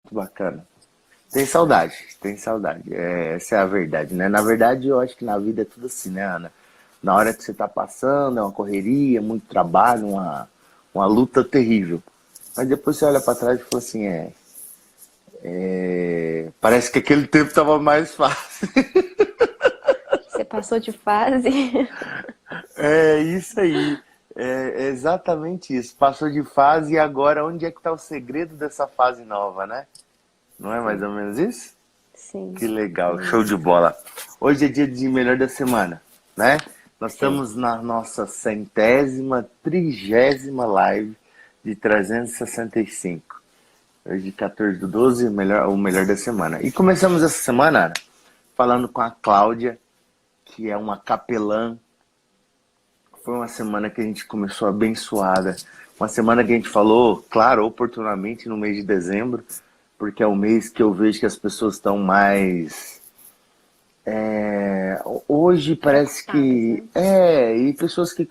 Que bacana. Tem saudade, tem saudade. Essa é a verdade, né? Na verdade, eu acho que na vida é tudo assim, né, Ana? Na hora que você tá passando, é uma correria, muito trabalho, uma luta terrível. Mas depois você olha pra trás e fala assim, parece que aquele tempo tava mais fácil. Você passou de fase. É isso aí. É exatamente isso. Passou de fase e agora onde é que tá o segredo dessa fase nova, né? Não é mais Sim, ou menos isso? sim, Que legal, é show de isso. bola. Hoje é dia de melhor da semana, né? Nós Sim. estamos na nossa centésima, trigésima live de 365. Hoje, 14 do 12, o melhor da semana. E começamos essa semana, Ana, falando com a Cláudia, que é uma capelã. Foi uma semana que a gente começou abençoada. Uma semana que a gente falou, claro, oportunamente no mês de dezembro, porque é o mês que eu vejo que as pessoas estão mais. Hoje parece Preocupadas, que. né? E pessoas que.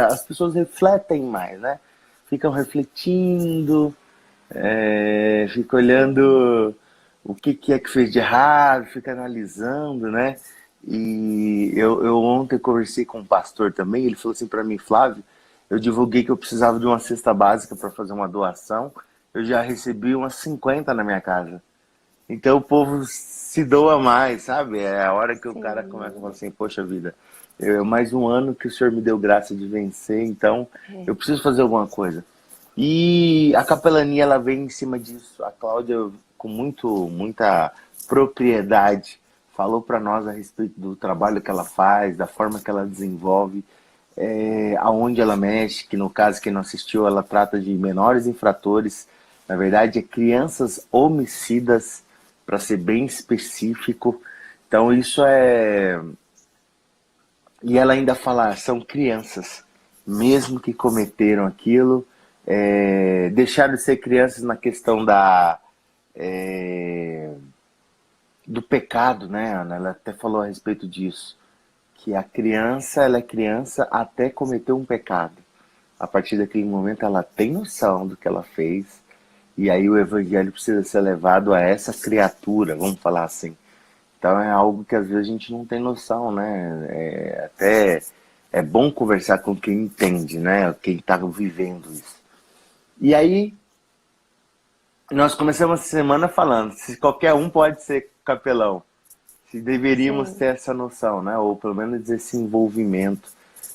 As pessoas refletem mais, né? Ficam refletindo, fica Sim. olhando o que é que fez de errado, fica analisando, né? E eu ontem conversei com um pastor também, ele falou assim para mim, Flávio, eu divulguei que eu precisava de uma cesta básica para fazer uma doação, eu já recebi umas 50 na minha casa. Então o povo se doa mais, sabe? É a hora que o cara começa a Sim. falar assim, poxa vida, mais um ano que o Senhor me deu graça de vencer, então É. eu preciso fazer alguma coisa. E a capelania ela vem em cima disso. A Cláudia, com muita propriedade, falou para nós a respeito do trabalho que ela faz, da forma que ela desenvolve, aonde ela mexe, que no caso quem não assistiu, ela trata de menores infratores, na verdade é crianças homicidas, para ser bem específico. Então isso é. E ela ainda fala, são crianças, mesmo que cometeram aquilo, deixaram de ser crianças na questão é, do pecado, né, Ana? Ela até falou a respeito disso, que a criança, ela é criança até cometer um pecado. A partir daquele momento ela tem noção do que ela fez, e aí o evangelho precisa ser levado a essa criatura, vamos falar assim. Então é algo que às vezes a gente não tem noção, né? Até é bom conversar com quem entende, né? Quem está vivendo isso. E aí nós começamos a semana falando se qualquer um pode ser capelão, se deveríamos Sim. ter essa noção, né? Ou pelo menos esse envolvimento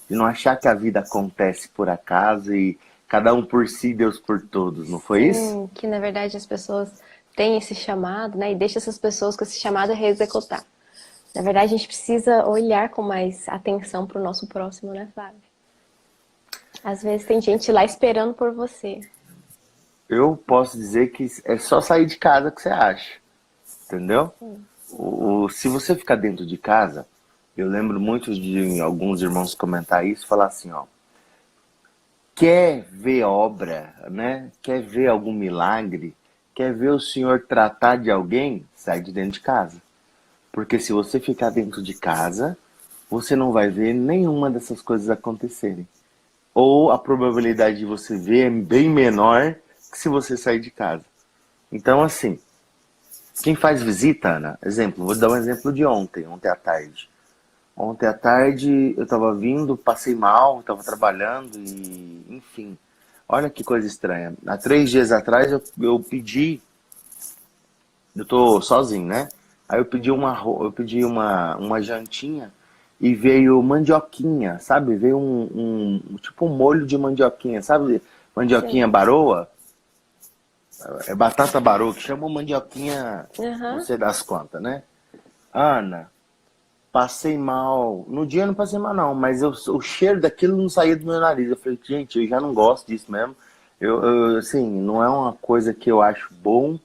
de não achar que a vida acontece por acaso e cada um por si, Deus por todos, não foi isso? Sim, que na verdade as pessoas têm esse chamado, né? E deixa essas pessoas com esse chamado a executar. Na verdade, a gente precisa olhar com mais atenção para o nosso próximo, né, Flávio? Às vezes tem gente lá esperando por você. Eu posso dizer que é só sair de casa que você acha, entendeu? Sim, Se você ficar dentro de casa, eu lembro muito de alguns irmãos comentar isso, falar assim, ó, quer ver obra, né? Quer ver algum milagre? Quer ver o Senhor tratar de alguém? Sai de dentro de casa. Porque se você ficar dentro de casa, você não vai ver nenhuma dessas coisas acontecerem. Ou a probabilidade de você ver é bem menor que se você sair de casa. Então, assim, quem faz visita, Ana, exemplo, vou dar um exemplo de ontem à tarde. Ontem à tarde eu estava vindo, passei mal, estava trabalhando e, enfim. Olha que coisa estranha. Há 3 dias atrás eu pedi, eu tô sozinho, né? Aí eu pedi uma jantinha e veio mandioquinha, sabe? Veio tipo um molho de mandioquinha, sabe? Mandioquinha sim. baroa, é batata baroa, que chama mandioquinha, não Aham. sei das quantas, né? Ana, passei mal. No dia eu não passei mal, não, mas o cheiro daquilo não saía do meu nariz. Eu falei, gente, eu já não gosto disso mesmo. Assim, não é uma coisa que eu acho bom,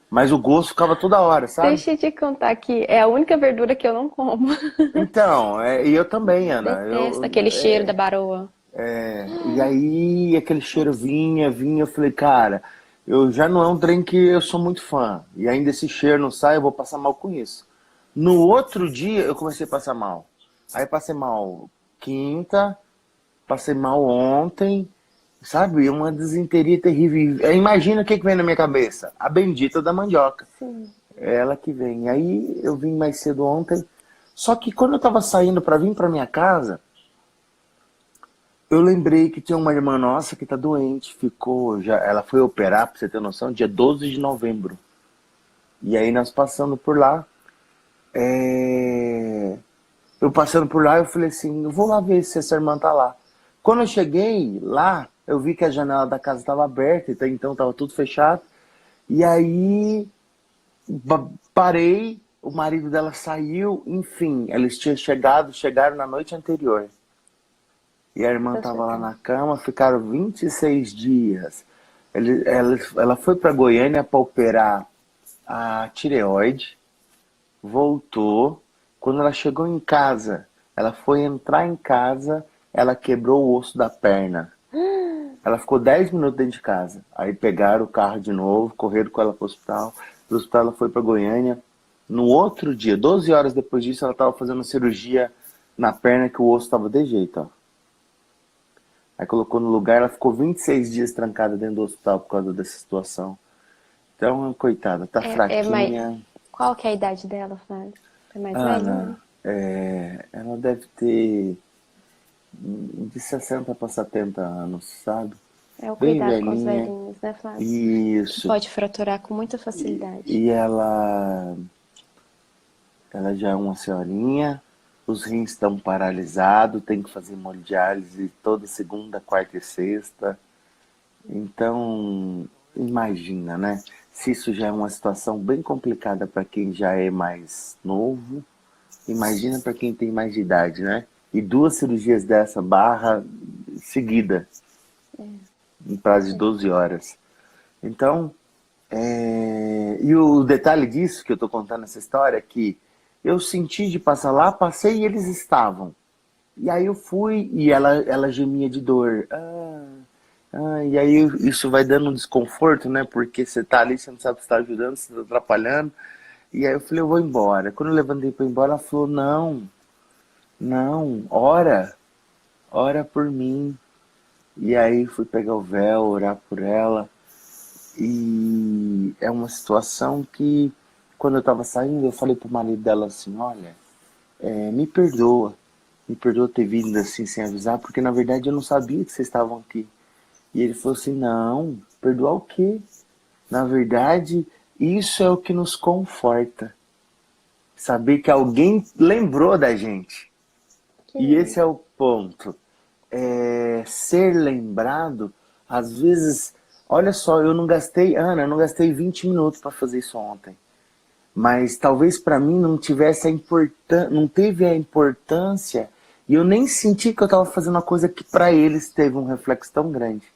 mas o gosto ficava toda hora, sabe? Deixa eu te contar que é a única verdura que eu não como. Então, e eu também, Ana. Detesto aquele cheiro da baroa. E aí aquele cheiro Nossa. vinha, eu falei, cara, eu já não é um trem que eu sou muito fã. E ainda esse cheiro não sai, eu vou passar mal com isso. No outro dia eu comecei a passar mal. Aí passei mal quinta, passei mal ontem sabe? Uma desinteria terrível. Imagina o que vem na minha cabeça. A bendita da mandioca. Sim. É ela que vem. Aí eu vim mais cedo ontem. Só que quando eu tava saindo para vir para minha casa, eu lembrei que tinha uma irmã nossa que tá doente. Ela foi operar, pra você ter noção, dia 12 de novembro. E aí nós passando por lá, eu passando por lá, eu falei assim, eu vou lá ver se essa irmã tá lá. Quando eu cheguei lá, eu vi que a janela da casa estava aberta, então estava tudo fechado. E aí parei, o marido dela saiu, enfim, eles tinham chegaram na noite anterior. E a irmã Pra sua estava lá casa. na cama, ficaram 26 dias. Ela foi para Goiânia para operar a tireoide, voltou. Quando ela chegou em casa, ela foi entrar em casa, ela quebrou o osso da perna. Ela ficou 10 minutos dentro de casa. Aí pegaram o carro de novo, correram com ela para o hospital. Do hospital ela foi para Goiânia. No outro dia, 12 horas depois disso, ela estava fazendo cirurgia na perna que o osso estava de jeito, ó. Aí colocou no lugar, ela ficou 26 dias trancada dentro do hospital por causa dessa situação. Então, coitada, tá Mas fraquinha. qual que é a idade dela, Flávio? É mais velhinha? Ana, ela deve ter de 60 para 70 anos, sabe? É o Bem cuidado com os velhinha. velhinhos, né, Flávio? Que Isso. pode fraturar com muita facilidade. E ela já é uma senhorinha, os rins estão paralisados, tem que fazer hemodiálise toda segunda, quarta e sexta. Então, imagina, né? Se isso já é uma situação bem complicada para quem já é mais novo, imagina para quem tem mais de idade, né? E duas cirurgias dessa barra seguida, em prazo de 12 horas. Então, e o detalhe disso que eu tô contando essa história é que eu senti de passar lá, passei e eles estavam. E aí eu fui e ela gemia de dor. E aí isso vai dando um desconforto, né? Porque você tá ali, você não sabe se tá ajudando, se tá atrapalhando. E aí eu falei, eu vou embora. Quando eu levantei pra ir embora, ela falou, não, não, ora por mim. E aí fui pegar o véu, orar por ela. E é uma situação que, quando eu tava saindo, eu falei pro marido dela assim, olha, me perdoa ter vindo assim sem avisar, porque na verdade eu não sabia que vocês estavam aqui. E ele falou assim, não, perdoar o quê? Na verdade, isso é o que nos conforta. Saber que alguém lembrou da gente. Que E lindo. esse é o ponto. Ser lembrado, às vezes, olha só, Ana, eu não gastei 20 minutos para fazer isso ontem. Mas talvez para mim não tivesse não teve a importância e eu nem senti que eu estava fazendo uma coisa que para eles teve um reflexo tão grande,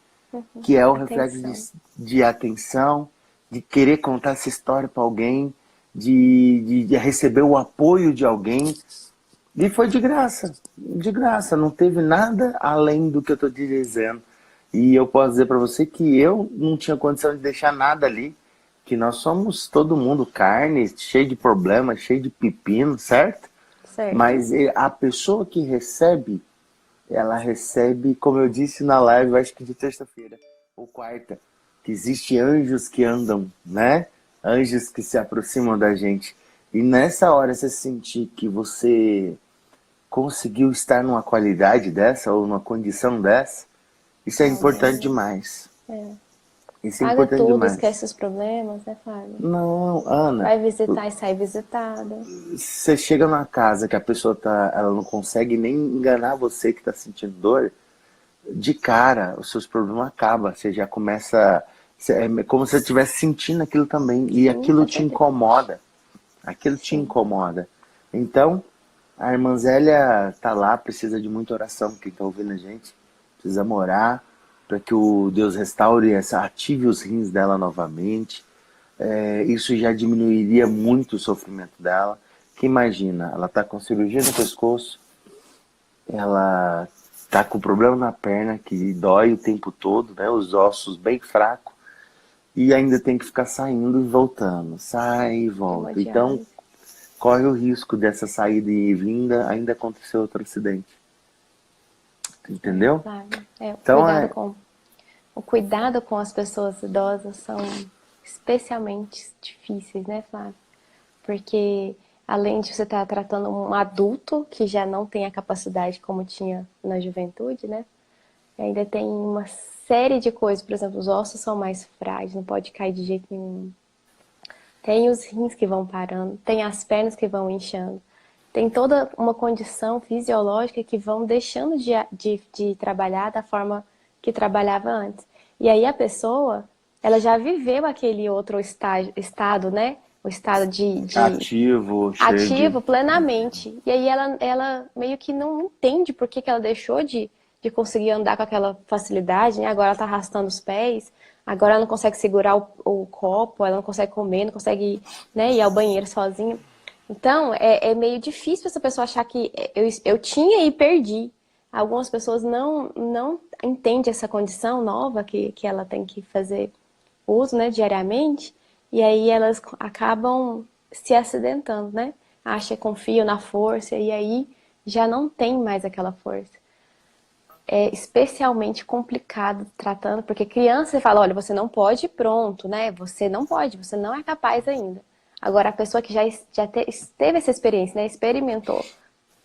que é o reflexo Atenção. de atenção, de querer contar essa história para alguém, de receber o apoio de alguém. E foi de graça, não teve nada além do que eu estou te dizendo. E eu posso dizer para você que eu não tinha condição de deixar nada ali, que nós somos todo mundo carne, cheio de problemas, cheio de pepino, certo? Certo. Mas a pessoa que recebe, ela recebe, como eu disse na live, acho que de terça-feira ou quarta, que existe anjos que andam, né? Anjos que se aproximam da gente. E nessa hora você sentir que você conseguiu estar numa qualidade dessa ou numa condição dessa, isso é importante Amém. demais. É. Isso é Paga importante tudo, demais. esquece os problemas, né, Flávio? Não, Ana, Vai visitar e sai visitada. você chega numa casa que a pessoa ela não consegue nem enganar você que está sentindo dor, de cara, os seus problemas acabam. Você já começa, é como se você estivesse sentindo aquilo também e Sim, aquilo com te certeza. incomoda. Aquilo te Sim. incomoda. Então, a irmã Zélia tá lá, precisa de muita oração, quem tá ouvindo a gente. Precisa orar para que o Deus restaure, ative os rins dela novamente. Isso já diminuiria muito o sofrimento dela. Que imagina, ela tá com cirurgia no pescoço, ela tá com problema na perna que dói o tempo todo, né? Os ossos bem fracos. E ainda tem que ficar saindo e voltando. Sai e volta. Então, Hemodiálise. corre o risco dessa saída e vinda ainda acontecer outro acidente. É, Entendeu? Flávio. É, Então cuidado com. o cuidado com as pessoas idosas são especialmente difíceis, né, Flávia? Porque além de você estar tratando um adulto que já não tem a capacidade como tinha na juventude, né? Ainda tem uma série de coisas, por exemplo, os ossos são mais frágeis, não pode cair de jeito nenhum. Tem os rins que vão parando, tem as pernas que vão inchando. Tem toda uma condição fisiológica que vão deixando de trabalhar da forma que trabalhava antes. E aí a pessoa, ela já viveu aquele outro estado, né? O estado de Ativo, cheio de... ativo plenamente. E aí ela meio que não entende por que, que ela deixou de conseguir andar com aquela facilidade, né? Agora ela tá arrastando os pés, agora ela não consegue segurar o copo, ela não consegue comer, não consegue, né, ir ao banheiro sozinha. Então, é meio difícil essa pessoa achar que eu tinha e perdi. Algumas pessoas não entendem essa condição nova que ela tem que fazer uso, né, diariamente, e aí elas acabam se acidentando, né? Acha, confiam na força, e aí já não tem mais aquela força. É especialmente complicado tratando, porque criança você fala, olha, você não pode, pronto, né? Você não pode, você não é capaz ainda. Agora, a pessoa que teve essa experiência, né? Experimentou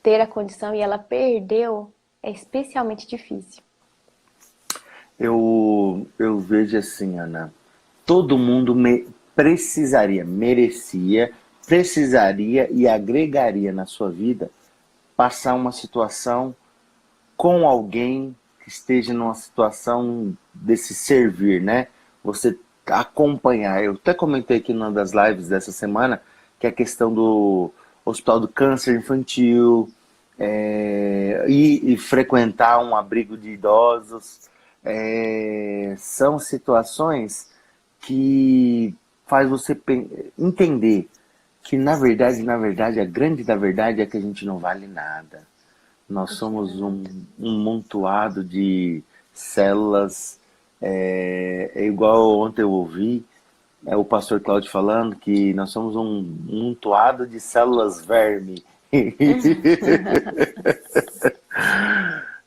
ter a condição e ela perdeu, é especialmente difícil. Eu vejo assim, Ana, todo mundo precisaria, merecia, precisaria e agregaria na sua vida passar uma situação com alguém que esteja numa situação desse servir, né? Você acompanhar. Eu até comentei aqui numa das lives dessa semana que é a questão do Hospital do Câncer Infantil, e frequentar um abrigo de idosos. São situações que faz você entender que na verdade, a grande da verdade é que a gente não vale nada. Nós somos um montoado de células. É igual ontem eu ouvi o pastor Cláudio falando que nós somos um montoado de células verme.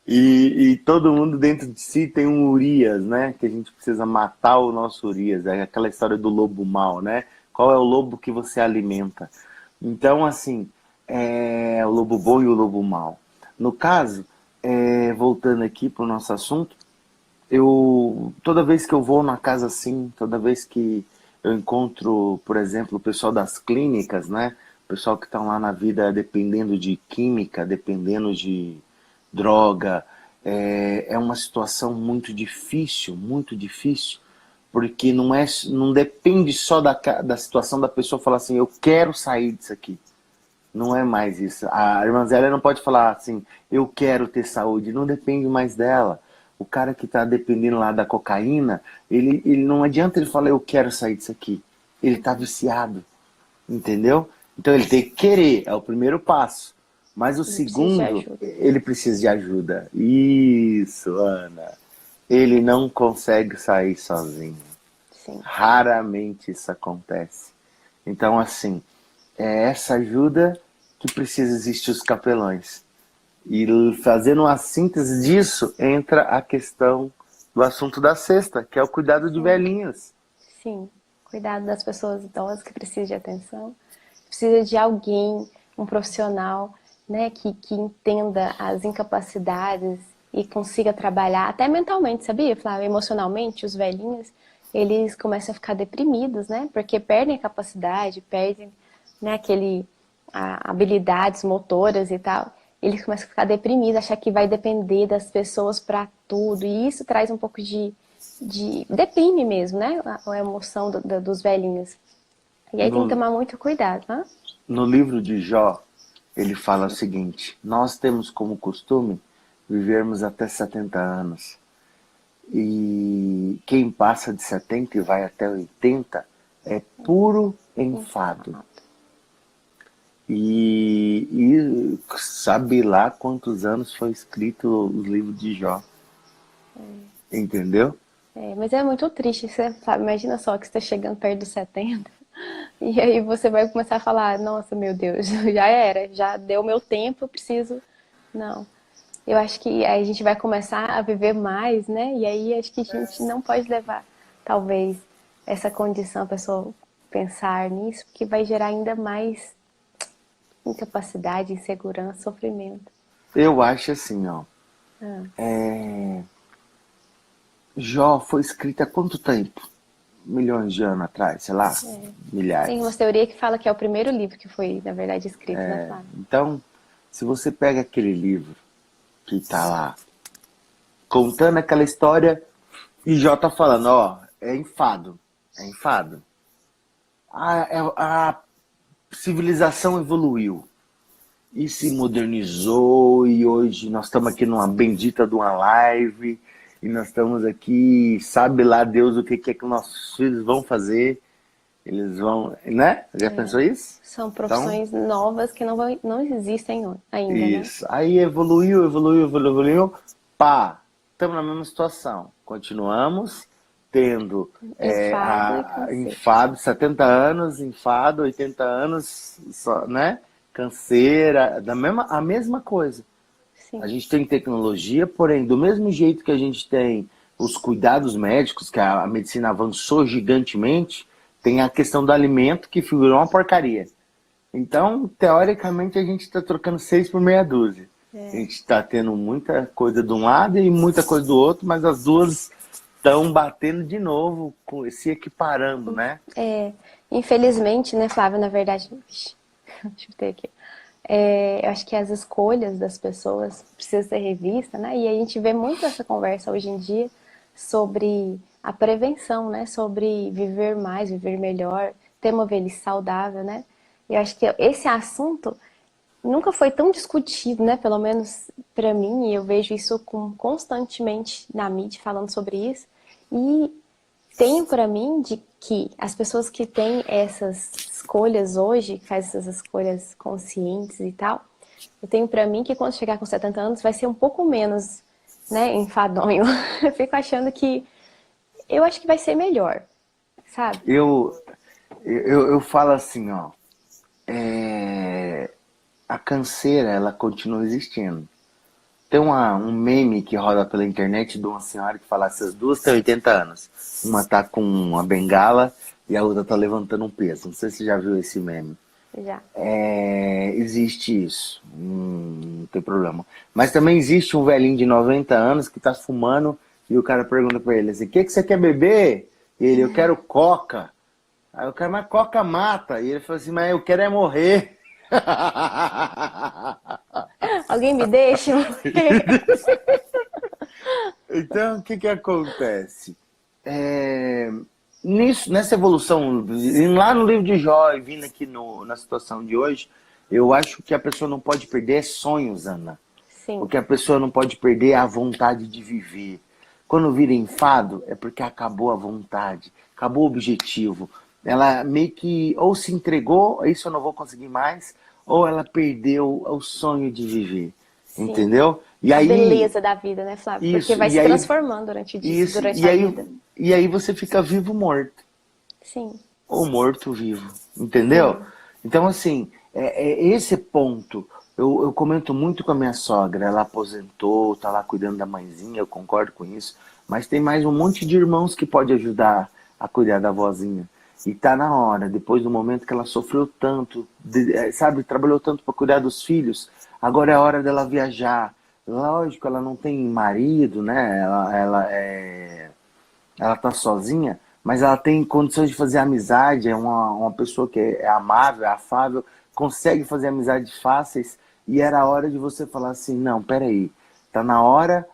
E todo mundo dentro de si tem um Urias, né? Que a gente precisa matar o nosso Urias. É aquela história do lobo mau, né? Qual é o lobo que você alimenta? Então, assim, o lobo bom e o lobo mau. No caso, voltando aqui para o nosso assunto, toda vez que eu vou na casa assim, toda vez que eu encontro, por exemplo, o pessoal das clínicas, né? O pessoal que estão lá na vida dependendo de química, dependendo de droga, é uma situação muito difícil, porque não depende só da situação da pessoa falar assim, eu quero sair disso aqui. Não é mais isso. A irmã Zélia não pode falar assim, eu quero ter saúde, não depende mais dela. O cara que está dependendo lá da cocaína, ele não adianta ele falar, eu quero sair disso aqui. Ele está viciado, entendeu? Então ele tem que querer, é o primeiro passo. Mas o Ele precisa de segundo, ajuda. ele precisa de ajuda. Isso, Ana. Ele não consegue sair sozinho. Sim. Raramente isso acontece. Então, assim, é essa ajuda que precisa existir os capelões. E fazendo uma síntese disso, entra a questão do assunto da sexta, que é o cuidado de Sim. velhinhos. Sim. Cuidado das pessoas idosas que precisam de atenção. Precisa de alguém, um profissional, né, que entenda as incapacidades e consiga trabalhar, até mentalmente, sabia, Flávia? Emocionalmente, os velhinhos, eles começam a ficar deprimidos, né? Porque perdem a capacidade, perdem, né, habilidades motoras e tal. Eles começam a ficar deprimidos, achar que vai depender das pessoas para tudo. E isso traz um pouco de deprime mesmo, né? A emoção dos velhinhos. E aí tem que No, tomar muito cuidado, né? no livro de Jó, ele fala o seguinte: nós temos como costume vivermos até 70 anos. E quem passa de 70 e vai até 80 é puro enfado. E sabe lá quantos anos foi escrito o livro de Jó. Entendeu? Mas é muito triste, você sabe? Imagina só que você está chegando perto dos 70 e aí você vai começar a falar, nossa, meu Deus, já era, já deu meu tempo, eu preciso... Não. Eu acho que aí a gente vai começar a viver mais, né? E aí acho que a gente não pode levar, talvez, essa condição, a pessoa pensar nisso, porque vai gerar ainda mais incapacidade, insegurança, sofrimento. Eu acho assim, ó. Ah, Jó foi escrita há quanto tempo? Milhões de anos atrás, sei lá, tem uma milhares. teoria que fala que é o primeiro livro que foi, na verdade, escrito, né, Flávia? Então, se você pega aquele livro que tá lá, contando aquela história, e Jó tá falando, ó, é enfado, é enfado. A civilização evoluiu e se modernizou, e hoje nós estamos aqui numa bendita de uma live, e nós estamos aqui, sabe lá Deus o que é que nossos filhos vão fazer, eles vão, né? Já pensou isso? São Então, profissões novas que não existem ainda, né? isso. Aí evoluiu, evoluiu, evoluiu, evoluiu. Pá, estamos na mesma situação. Continuamos tendo Enfado e canseiro. enfado, 70 anos, enfado, 80 anos, só, né? Canseira, a mesma coisa. A Sim, gente tem tecnologia, porém, do mesmo jeito que a gente tem os cuidados médicos, que a medicina avançou gigantemente, tem a questão do alimento que virou uma porcaria. Então, teoricamente, a gente está trocando 6 por meia dúzia. A gente está tendo muita coisa de um lado e muita coisa do outro, mas as duas estão batendo de novo, se equiparando, né? infelizmente, né, Flávia, na verdade, Ixi, deixa eu ter aqui. Eu acho que as escolhas das pessoas precisam ser revistas, né? E a gente vê muito essa conversa hoje em dia sobre a prevenção, né? Sobre viver mais, viver melhor, ter uma velhice saudável, né? Eu acho que esse assunto nunca foi tão discutido, né? Pelo menos para mim, e eu vejo isso constantemente na mídia falando sobre isso. E tenho para mim de que as pessoas que têm essas escolhas hoje, que fazem essas escolhas conscientes e tal, eu tenho para mim que quando chegar com 70 anos vai ser um pouco menos, né, enfadonho. Eu fico achando que eu acho que vai ser melhor, sabe? Eu, eu falo assim, ó, é, a canseira, ela continua existindo. Tem um meme que roda pela internet de uma senhora que fala: essas duas têm 80 anos. Uma tá com uma bengala e a outra tá levantando um peso. Não sei se você já viu esse meme. Já. Existe isso, não tem problema. Mas também existe um velhinho de 90 anos que tá fumando e o cara pergunta pra ele assim: o que você quer beber? E ele: eu quero coca. Aí o cara: mas coca mata. E ele falou assim: mas eu quero é morrer. Alguém me deixa? Então, o que que acontece? Nessa evolução, lá no livro de Jó e vindo aqui na situação de hoje, eu acho que a pessoa não pode perder sonhos, Ana. O Sim, que a pessoa não pode perder é a vontade de viver. Quando vira enfado, é porque acabou a vontade, acabou o objetivo. Ela meio que ou se entregou, isso eu não vou conseguir mais, ou ela perdeu o sonho de viver. sim. Entendeu? E A aí, beleza da vida, né, Flávio? Porque isso, vai e se aí, transformando isso, durante a vida. e aí você fica vivo morto Sim, ou morto-vivo, entendeu? sim. Então, assim, é esse ponto. Eu comento muito com a minha sogra, ela aposentou, tá lá cuidando da mãezinha, eu concordo com isso, mas tem mais um monte de irmãos que pode ajudar a cuidar da vozinha. E tá na hora, depois do momento que ela sofreu tanto, sabe, trabalhou tanto para cuidar dos filhos, agora é a hora dela viajar. Lógico, ela não tem marido, né? Ela tá sozinha, mas ela tem condições de fazer amizade, é uma pessoa que é amável, é afável, consegue fazer amizades fáceis, e era a hora de você falar assim: não, peraí, tá na hora,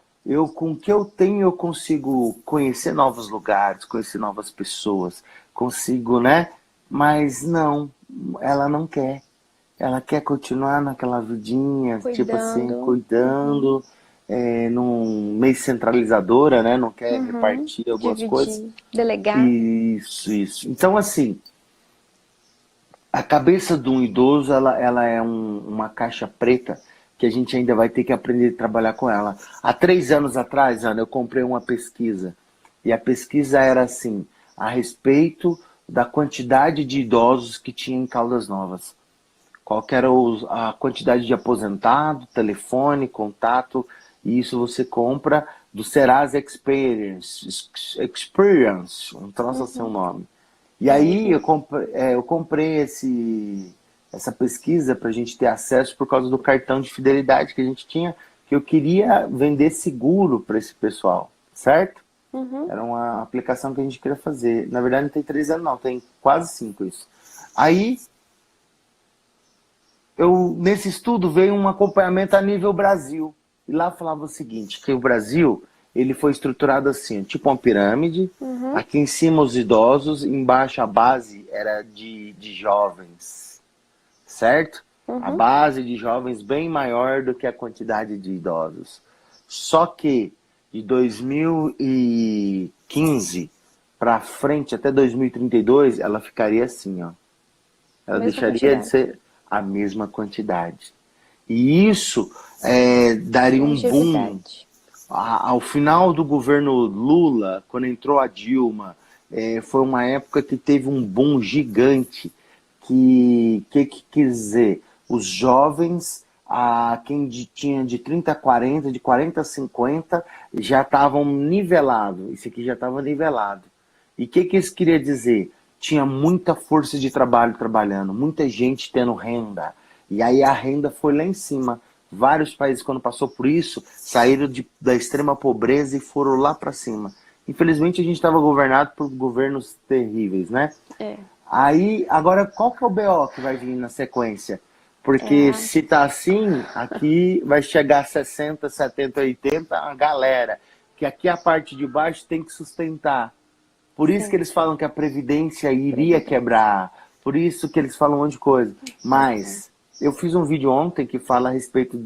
com o que eu tenho eu consigo conhecer novos lugares, conhecer novas pessoas, consigo, né? Mas não, ela não quer. Ela quer continuar naquela vidinha, tipo assim, Cuidando. Uhum. cuidando, num meio centralizadora, né? Não quer Uhum. repartir algumas coisas. Dividir, delegar. Isso, isso. Então, assim, a cabeça de um idoso, ela é uma caixa preta que a gente ainda vai ter que aprender a trabalhar com ela. Há 3 anos atrás, Ana, eu comprei uma pesquisa. E a pesquisa era assim, a respeito da quantidade de idosos que tinha em Caldas Novas. qual que era a quantidade de aposentado, telefone, contato, e isso você compra do Serasa Experience, um troço assim o nome. E aí eu comprei essa pesquisa para a gente ter acesso por causa do cartão de fidelidade que a gente tinha, que eu queria vender seguro para esse pessoal, certo? Uhum. Era uma aplicação que a gente queria fazer. Na verdade não tem 3 anos não, tem quase 5 isso. Aí, nesse estudo veio um acompanhamento a nível Brasil. E lá falava o seguinte, que o Brasil, ele foi estruturado assim, tipo uma pirâmide, Uhum. aqui em cima os idosos, embaixo a base era de jovens, certo? A Uhum. base de jovens bem maior do que a quantidade de idosos. Só que de 2015 para frente, até 2032, ela ficaria assim, ó. Ela Mesma deixaria de quantidade. ser a mesma quantidade. E isso daria um boom. Longevidade. Ao final do governo Lula, quando entrou a Dilma, foi uma época que teve um boom gigante. Que quer dizer? Os jovens, quem tinha de 30 a 40, de 40 a 50, já estavam nivelados. Isso aqui já estava nivelado. E o que isso queria dizer? Tinha muita força de trabalho trabalhando, muita gente tendo renda. E aí a renda foi lá em cima. Vários países, quando passou por isso, saíram da extrema pobreza e foram lá para cima. Infelizmente, a gente estava governado por governos terríveis, né? É. Aí, agora, qual que é o BO que vai vir na sequência? Porque É. se tá assim, aqui vai chegar a 60, 70, 80, a galera. Que aqui a parte de baixo tem que sustentar. Por isso que Sim. eles falam que a Previdência iria Previdência. quebrar. Por isso que eles falam um monte de coisa. Razão. Mas eu fiz um vídeo ontem que fala a respeito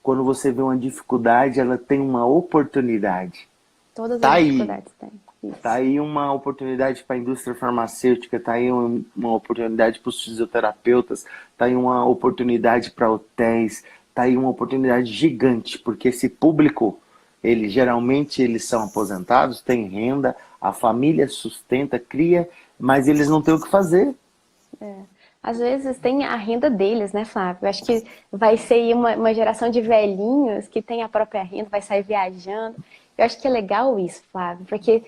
quando você vê uma dificuldade, ela tem uma oportunidade. Todas Tá as aí. dificuldades têm. Tá Isso. aí uma oportunidade para a indústria farmacêutica, tá aí uma oportunidade para os fisioterapeutas, tá aí uma oportunidade para hotéis, tá aí uma oportunidade gigante, porque esse público, geralmente eles são aposentados, têm renda, a família sustenta, cria, mas eles não têm o que fazer. Às vezes tem a renda deles, né, Flávio? Eu acho que vai ser aí uma geração de velhinhos que tem a própria renda, vai sair viajando. Eu acho que é legal isso, Flávio, porque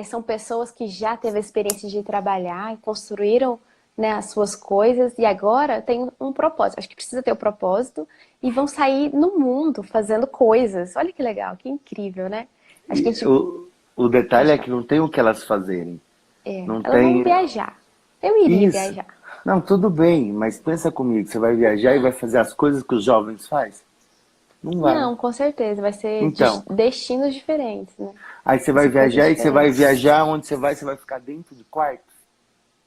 são pessoas que já teve a experiência de trabalhar e construíram, né, as suas coisas e agora tem um propósito. Acho que precisa ter o propósito e vão sair no mundo fazendo coisas. Olha que legal, que incrível, né? Acho que a E gente o detalhe pode é falar. que não tem o que elas fazerem. Não Elas vão tem viajar. Eu iria isso. viajar. Não, tudo bem, mas pensa comigo, você vai viajar e vai fazer as coisas que os jovens fazem? Não vai. Não, com certeza, vai ser Então, destinos diferentes, né? aí você Vai vai ser coisas viajar e você vai diferentes. viajar onde você vai ficar dentro de quarto.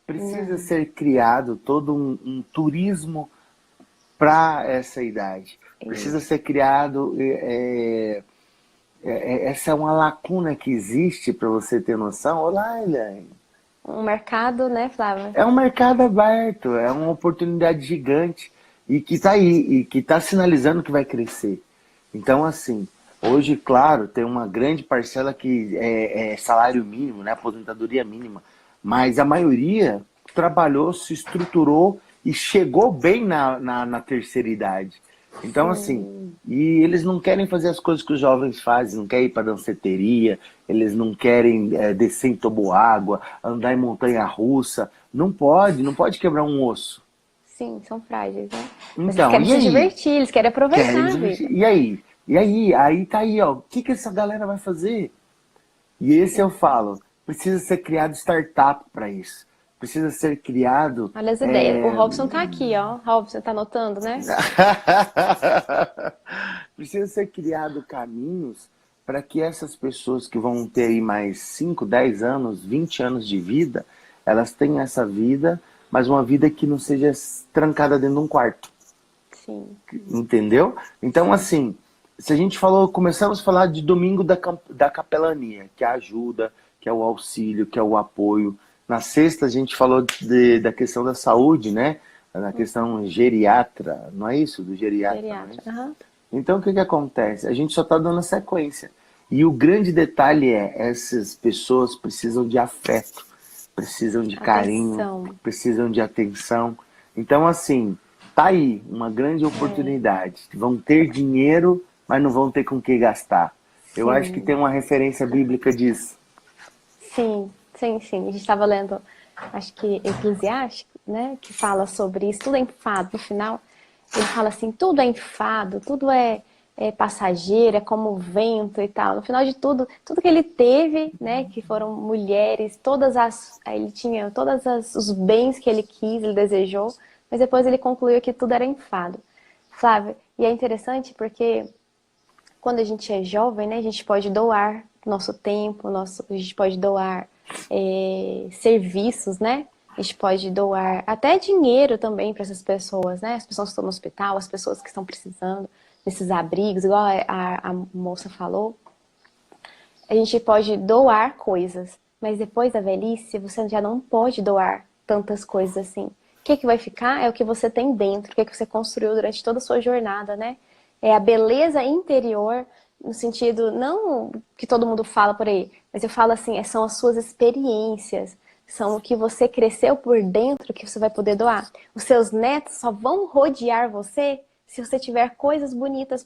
Precisa Não. ser criado todo um turismo para essa idade. Precisa Isso. ser criado. Essa é uma lacuna que existe para você ter noção. Olá, Elaine. Um mercado, né, Flávia? É um mercado aberto, é uma oportunidade gigante e que está aí, e que está sinalizando que vai crescer. Então, assim, hoje, claro, tem uma grande parcela que é salário mínimo, né, aposentadoria mínima, mas a maioria trabalhou, se estruturou e chegou bem na terceira idade. Então, assim, Sim. e eles não querem fazer as coisas que os jovens fazem, não querem ir para danceteria, eles não querem descer em toboágua, andar em montanha-russa. Não pode quebrar um osso. Sim, são frágeis, né? Mas eles Então, querem e se aí? divertir, eles querem aproveitar Querem a desistir. vida. E aí? E aí? Aí tá aí, ó. O que essa galera vai fazer? E esse eu falo, precisa ser criado startup para isso. Precisa ser criado. Olha as ideias. O Robson tá aqui, ó. Robson, tá anotando, né? Precisa ser criado caminhos para que essas pessoas que vão ter aí mais 5, 10 anos, 20 anos de vida, elas tenham essa vida, mas uma vida que não seja trancada dentro de um quarto. Sim. Entendeu? Então, assim, se a gente começamos a falar de domingo da capelania, que é a ajuda, que é o auxílio, que é o apoio. Na sexta a gente falou da questão da saúde, né? Na questão geriatra, não é isso? Do geriatra, não é Geriatra. isso? Aham. Então o que acontece? A gente só está dando a sequência. E o grande detalhe essas pessoas precisam de afeto, precisam de carinho, Atenção. precisam de atenção. Então, assim, Tá aí, uma grande oportunidade. Vão ter dinheiro, mas não vão ter com que gastar. Eu acho que Sim, tem uma referência bíblica disso. sim. A gente estava lendo, acho que Eclesiastes, né? Que fala sobre isso, tudo é enfado. No final, ele fala assim, tudo é enfado, tudo é passageiro, é como o vento e tal. No final de tudo, tudo que ele teve, né? Que foram mulheres, ele tinha os bens que ele quis, ele desejou, mas depois ele concluiu que tudo era enfado. Flávia, e é interessante porque quando a gente é jovem, né, a gente pode doar nosso tempo, a gente pode doar serviços, né? A gente pode doar até dinheiro também para essas pessoas, né? As pessoas que estão no hospital, as pessoas que estão precisando desses abrigos, igual a moça falou. A gente pode doar coisas, mas depois da velhice você já não pode doar tantas coisas assim. O que vai ficar é o que você tem dentro, o que você construiu durante toda a sua jornada, né? É a beleza interior, no sentido, não que todo mundo fala por aí, mas eu falo assim, são as suas experiências, são o que você cresceu por dentro que você vai poder doar. Os seus netos só vão rodear você se você tiver coisas bonitas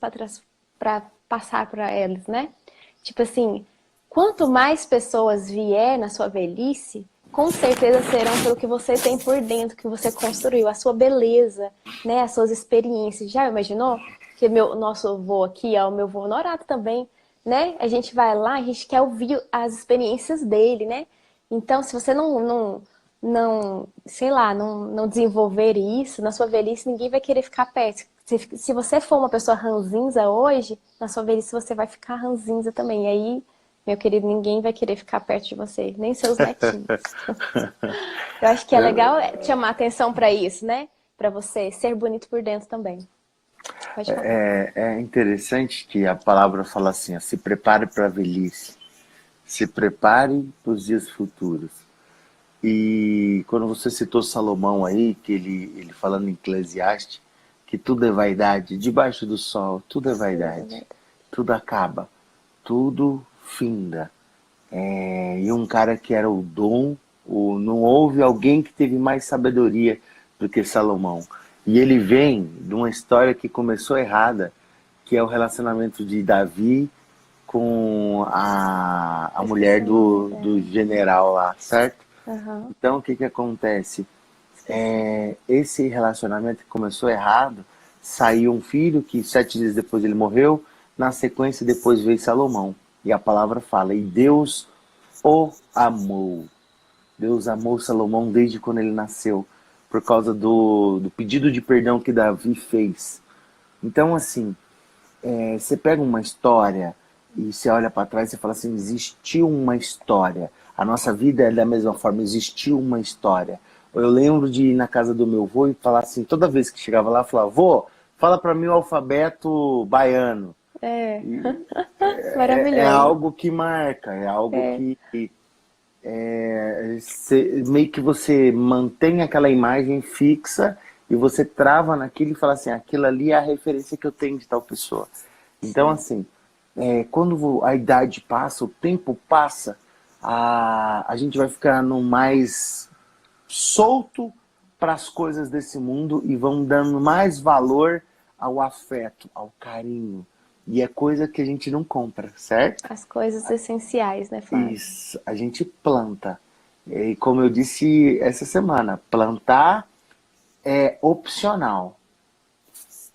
para passar para eles, né? Tipo assim, quanto mais pessoas vier na sua velhice, com certeza serão pelo que você tem por dentro, que você construiu, a sua beleza, né, as suas experiências. Já imaginou? Que nosso avô aqui, o meu avô Honorato também, né? A gente vai lá, a gente quer ouvir as experiências dele, né? Então, se você sei lá, não desenvolver isso, na sua velhice ninguém vai querer ficar perto. Se você for uma pessoa ranzinza hoje, na sua velhice você vai ficar ranzinza também. E aí, meu querido, ninguém vai querer ficar perto de você, nem seus netinhos. Eu acho que é legal chamar atenção para isso, né? Para você ser bonito por dentro também. Pode falar. É interessante que a palavra fala assim, ó, se prepare para a velhice, se prepare para os dias futuros. E quando você citou Salomão aí, que ele falando em Eclesiastes, que tudo é vaidade, debaixo do sol, tudo é vaidade, tudo acaba, tudo finda. E um cara que era o dom, não houve alguém que teve mais sabedoria do que Salomão. E ele vem de uma história que começou errada, que é o relacionamento de Davi com a mulher do general lá, certo? Uhum. Então, o que acontece? Esse relacionamento que começou errado, saiu um filho que 7 dias depois ele morreu, na sequência depois veio Salomão. E a palavra fala, e Deus o amou. Deus amou Salomão desde quando ele nasceu, por causa do pedido de perdão que Davi fez. Então, assim, você pega uma história e você olha para trás e fala assim, existiu uma história. A nossa vida é da mesma forma, existiu uma história. Eu lembro de ir na casa do meu avô e falar assim, toda vez que chegava lá, eu falava, vô, fala para mim o alfabeto baiano. É, E é maravilhoso. algo que marca, é algo É, que meio que você mantém aquela imagem fixa e você trava naquilo e fala assim, aquilo ali é a referência que eu tenho de tal pessoa. Então, sim. assim, quando a idade passa, o tempo passa, a gente vai ficando mais solto para as coisas desse mundo e vão dando mais valor ao afeto, ao carinho. E é coisa que a gente não compra, certo? As coisas essenciais, né, Flávio? Isso, a gente planta. E como eu disse essa semana, plantar é opcional,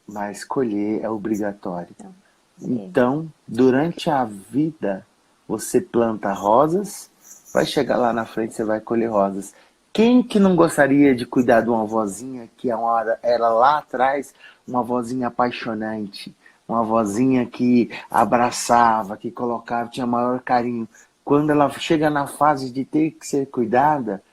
mas colher é obrigatório. Não. É. Então, durante a vida, você planta rosas, vai chegar lá na frente, você vai colher rosas. Quem que não gostaria de cuidar de uma vozinha que era lá atrás uma vozinha apaixonante, uma vozinha que abraçava, que colocava, tinha maior carinho. Quando ela chega na fase de ter que ser cuidada,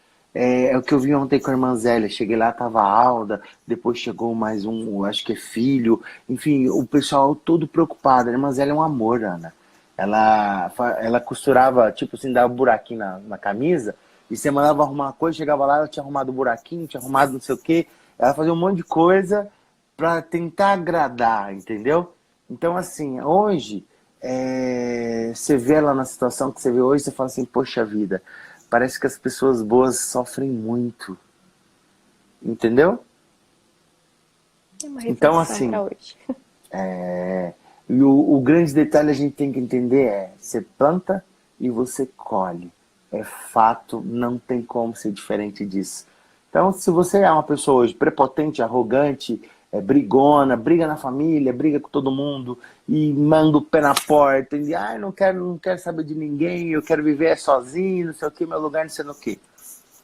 o que eu vi ontem com a irmã Zélia. Cheguei lá, tava a Alda, depois chegou mais um, acho que é filho. Enfim, o pessoal todo preocupado. A irmã Zélia é um amor, Ana. Ela costurava, tipo assim, dava um buraquinho na camisa, e você mandava arrumar uma coisa, chegava lá, ela tinha arrumado um buraquinho, tinha arrumado não sei o quê. Ela fazia um monte de coisa pra tentar agradar, entendeu? Então, assim, hoje, você vê ela na situação que você vê hoje, você fala assim, poxa vida, parece que as pessoas boas sofrem muito. Entendeu? É uma Então, reflexão assim, para hoje. e o grande detalhe a gente tem que entender é, você planta e você colhe. É fato, não tem como ser diferente disso. Então, se você é uma pessoa hoje prepotente, arrogante, brigona, briga na família, briga com todo mundo e manda o pé na porta e não quero saber de ninguém, eu quero viver sozinho, não sei o que, meu lugar não sei no que.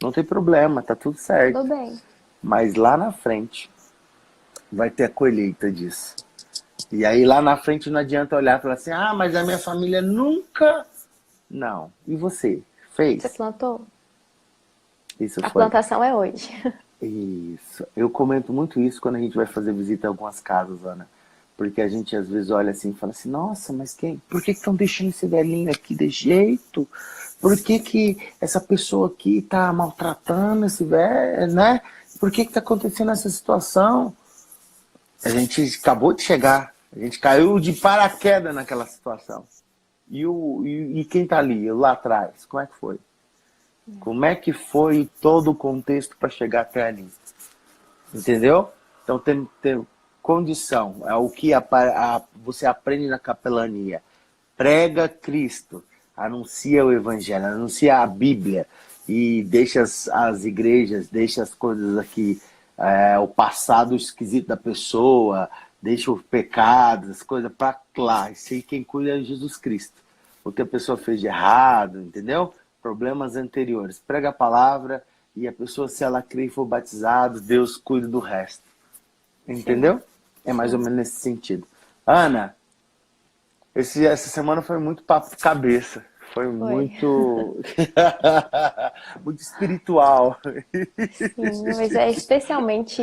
Não tem problema, tá tudo certo. Tudo bem. Mas lá na frente vai ter a colheita disso. E aí lá na frente não adianta olhar e falar assim, ah, mas a minha família nunca... Não. E você? Você Fez? plantou? Isso A foi. plantação é hoje. Isso. Eu comento muito isso quando a gente vai fazer visita em algumas casas, Ana. Porque a gente às vezes olha assim e fala assim, nossa, mas por que estão deixando esse velhinho aqui de jeito? Por que essa pessoa aqui está maltratando esse velho, né? Por que está acontecendo essa situação? A gente acabou de chegar, a gente caiu de paraquedas naquela situação. E quem está ali, lá atrás, como é que foi? Como é que foi todo o contexto para chegar até ali? Entendeu? Então tem que ter condição. É o que você aprende na capelania. Prega Cristo, anuncia o Evangelho, anuncia a Bíblia e deixa as igrejas, deixa as coisas aqui, o passado esquisito da pessoa, deixa o pecado, as coisas para lá. E sei quem cuida é Jesus Cristo. O que a pessoa fez de errado, entendeu? Problemas anteriores. Prega a palavra e a pessoa, se ela crer e for batizado, Deus cuida do resto. Entendeu? Sim, É mais ou sim. menos nesse sentido. Ana, essa semana foi muito papo cabeça. Foi Foi. muito... muito espiritual. Sim, mas é especialmente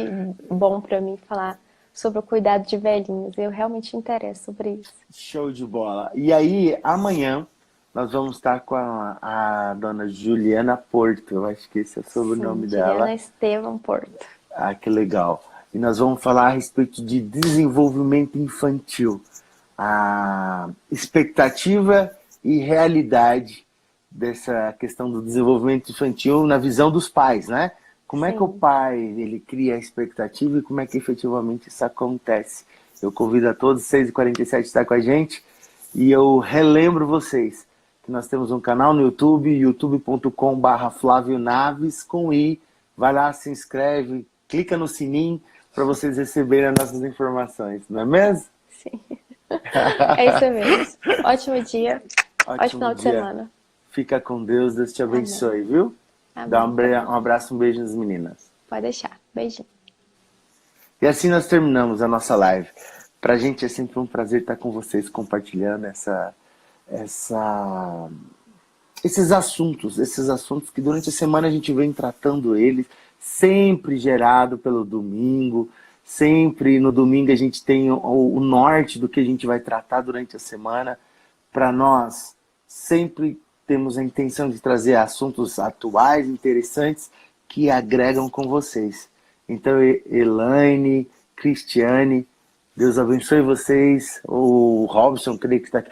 bom para mim falar sobre o cuidado de velhinhos. Eu realmente me interesso sobre isso. Show de bola. E aí, amanhã, nós vamos estar com a dona Juliana Porto. Eu acho que esse é o Sim, sobrenome Juliana dela. Estevam Porto. Ah, que legal. E nós vamos falar a respeito de desenvolvimento infantil. A expectativa e realidade dessa questão do desenvolvimento infantil na visão dos pais, né? Como é que o Sim, pai ele cria a expectativa e como é que efetivamente isso acontece? Eu convido a todos, 6h47, estar com a gente. E eu relembro vocês que nós temos um canal no YouTube, youtube.com/Flávio Naves com I. Vai lá, se inscreve, clica no sininho para vocês receberem as nossas informações, não é mesmo? sim. É isso mesmo. Ótimo dia, ótimo Ótimo final de dia. semana. Fica com Deus, Deus te Amém. abençoe, viu? Dá Amém também. um abraço, um beijo nas meninas. Pode deixar. Beijinho. E assim nós terminamos a nossa live. Pra gente é sempre um prazer estar com vocês compartilhando essa, esses assuntos que durante a semana a gente vem tratando eles, sempre gerado pelo domingo, sempre no domingo a gente tem o norte do que a gente vai tratar durante a semana. Para nós, sempre temos a intenção de trazer assuntos atuais, interessantes, que agregam com vocês. Então, Elaine, Cristiane, Deus abençoe vocês. O Robson, creio que está aqui